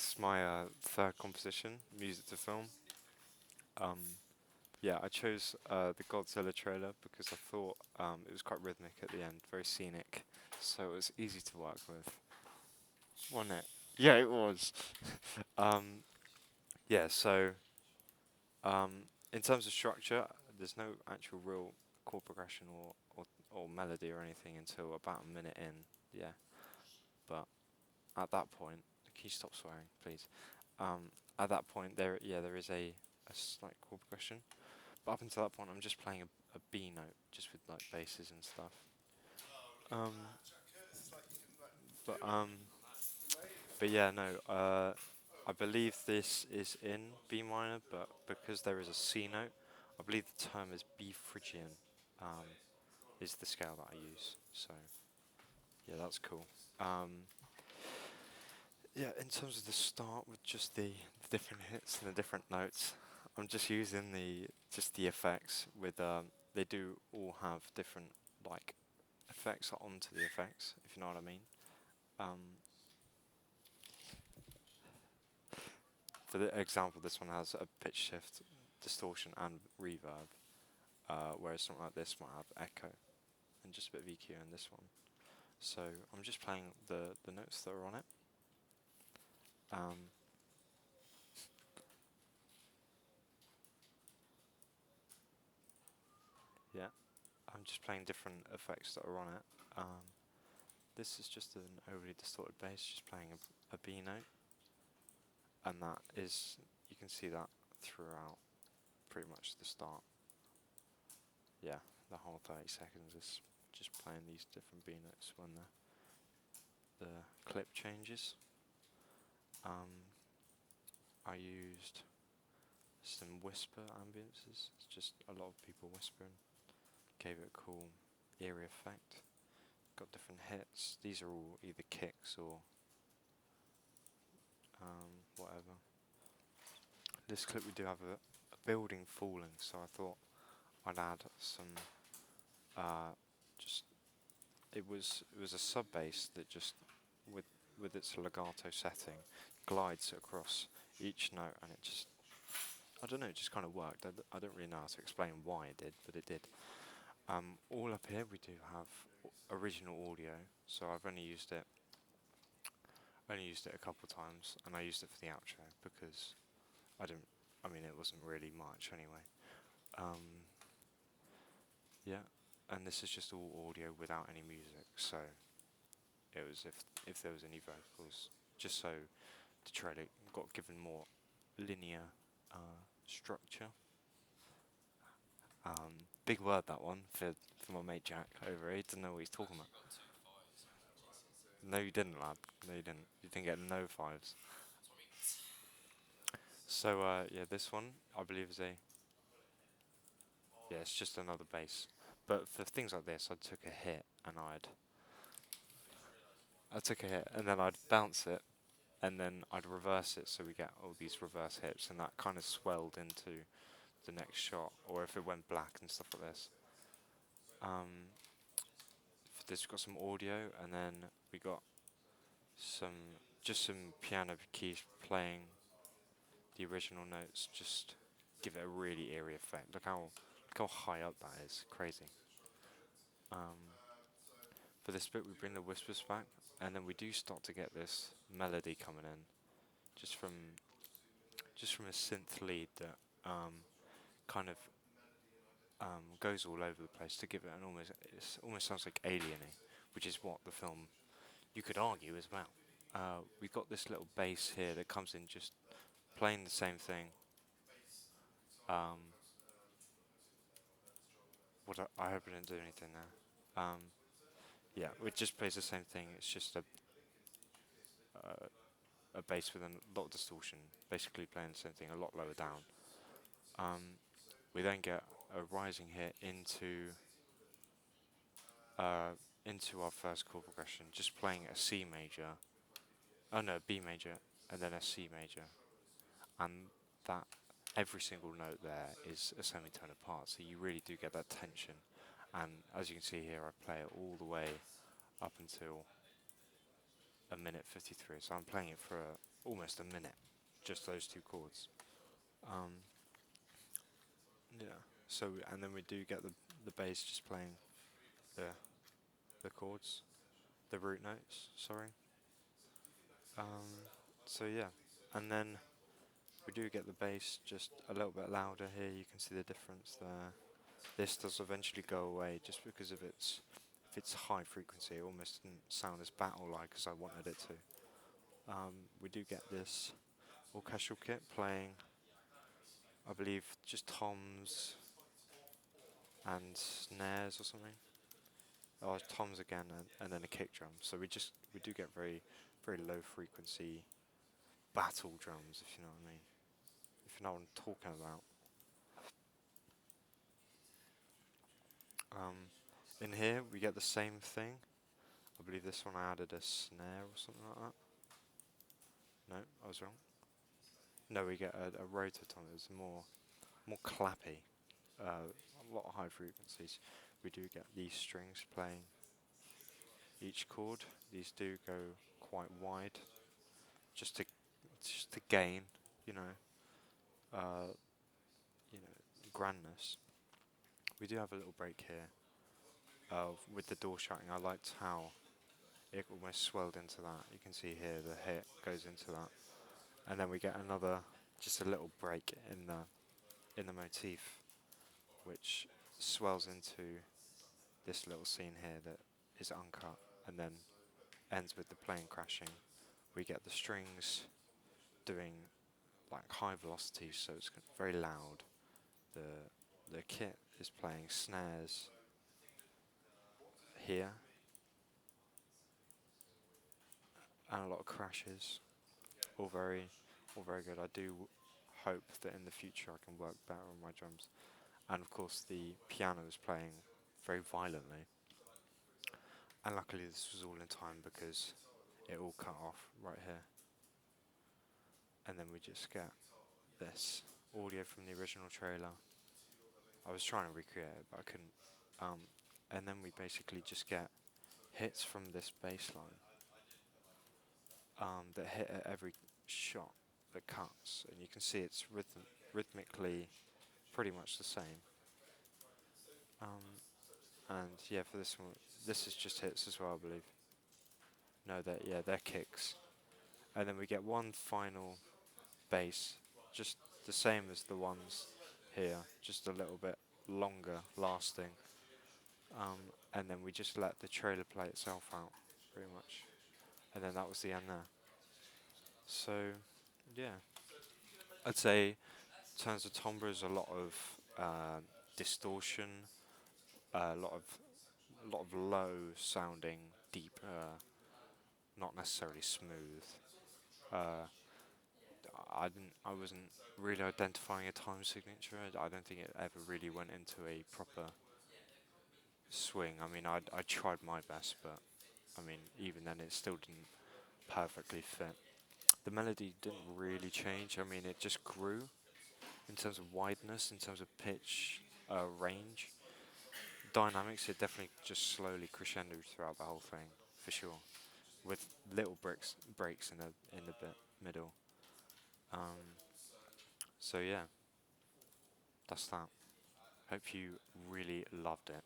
this is my third composition, music to film. Um, yeah, I chose the Godzilla trailer because I thought it was quite rhythmic at the end, very scenic, so it was easy to work with, wasn't it? Yeah, it was. Um, yeah, so in terms of structure, there's no actual real chord progression or melody or anything until about a minute in. Yeah, but at that point, can you stop swearing, please? At that point, there is a slight chord progression. But up until that point, I'm just playing a B note, just with like basses and stuff. Um, but um, but yeah, no. I believe this is in B minor, but because there is a C note, I believe the term is B Phrygian. Um, is the scale that I use. So yeah, that's cool. Um, yeah, in terms of the start with just the different hits and the different notes, I'm just using the effects with they do all have different like effects onto the effects, if you know what I mean. Um, for the example, this one has a pitch shift, distortion, and reverb, whereas something like this might have echo and just a bit of EQ in this one. So I'm just playing the notes that are on it. Um, yeah, I'm just playing different effects that are on it. This is just an overly distorted bass, just playing a B note, and that is, you can see that throughout pretty much the start. Yeah, the whole 30 seconds is just playing these different B notes when the clip changes. Um, I used some whisper ambiances, it's just a lot of people whispering, gave it a cool eerie effect. Got different hits, these are all either kicks or whatever. This clip we do have a building falling, so I thought I'd add some just it was a sub bass that just with its legato setting glides across each note, and it just, I don't know, it just kind of worked. I don't really know how to explain why it did, but it did. All up here we do have original audio, so I've only used it a couple times, and I used it for the outro because I didn't. I mean, it wasn't really much anyway. Um, yeah, and this is just all audio without any music, so it was if there was any vocals, just so the trailer got given more linear structure. Big word that one for my mate Jack over here. He doesn't know what he's talking about. No, you didn't, lad. No, you didn't. You didn't get no fives. So yeah, this one I believe is a, yeah, it's just another bass. But for things like this, I took a hit and I took a hit and then I'd bounce it and then I'd reverse it, so we get all these reverse hits, and that kind of swelled into the next shot, or if it went black and stuff like this. For this, we got some audio, and then we got some just some piano keys playing the original notes. Just give it a really eerie effect. Look how high up that is. Crazy. Um, for this bit, we bring the whispers back, and then we do start to get this melody coming in, just from a synth lead that kind of goes all over the place to give it an almost sounds like alieny, which is what the film, you could argue, as well. We've got this little bass here that comes in just playing the same thing. Um, I hope I didn't do anything there. Yeah, it just plays the same thing. It's just a bass with a lot of distortion, basically playing the same thing a lot lower down. We then get a rising hit uh, into our first chord progression, just playing a C major, oh no, B major, and then a C major, and that every single note there is a semitone apart, so you really do get that tension. And as you can see here, I play it all the way up until a minute 53. So I'm playing it for almost a minute, just those two chords. Um, yeah. So and then we do get the bass just playing the the chords, the root notes. Sorry. Um, so yeah, and then we do get the bass just a little bit louder here. You can see the difference there. This does eventually go away just because of its if it's high frequency. It almost didn't sound as battle-like as I wanted it to. We do get this orchestral kit playing, I believe, just toms and snares or something. Oh, toms again, and then a kick drum. So we do get very low frequency battle drums, if you know what I mean. If you know what I'm talking about. In here we get the same thing. I believe this one I added a snare or something like that. No, I was wrong. No, we get a rototom. It's more clappy. A lot of high frequencies. We do get these strings playing each chord. These do go quite wide, just to gain, you know, uh, grandness. We do have a little break here. With the door shutting, I liked how it almost swelled into that. You can see here the hit goes into that, and then we get another, just a little break in the motif, which swells into this little scene here that is uncut, and then ends with the plane crashing. We get the strings doing like high velocity, so it's very loud. The kit is playing snares here and a lot of crashes. All very all very good. I do hope that in the future I can work better on my drums. And of course the piano is playing very violently. And luckily this was all in time because it all cut off right here. And then we just get this audio from the original trailer. I was trying to recreate it, but I couldn't. And then we basically just get hits from this bass line that hit at every shot that cuts, and you can see it's rhythmically pretty much the same. And yeah, for this one, this is just hits as well, I believe. No, they're kicks, and then we get one final bass, just the same as the ones here, just a little bit longer lasting. And then we just let the trailer play itself out, pretty much. And then that was the end there. So, yeah, I'd say in terms of timbre, there's a lot of distortion, a lot of low sounding, deep, not necessarily smooth. Uh, I wasn't really identifying a time signature. I don't think it ever really went into a proper swing. I mean, I tried my best, but I mean, even then, it still didn't perfectly fit. The melody didn't really change. I mean, it just grew in terms of wideness, in terms of pitch, range, dynamics. It definitely just slowly crescendoed throughout the whole thing, for sure, with little breaks in the middle. Um, so yeah, that's that. Hope you really loved it.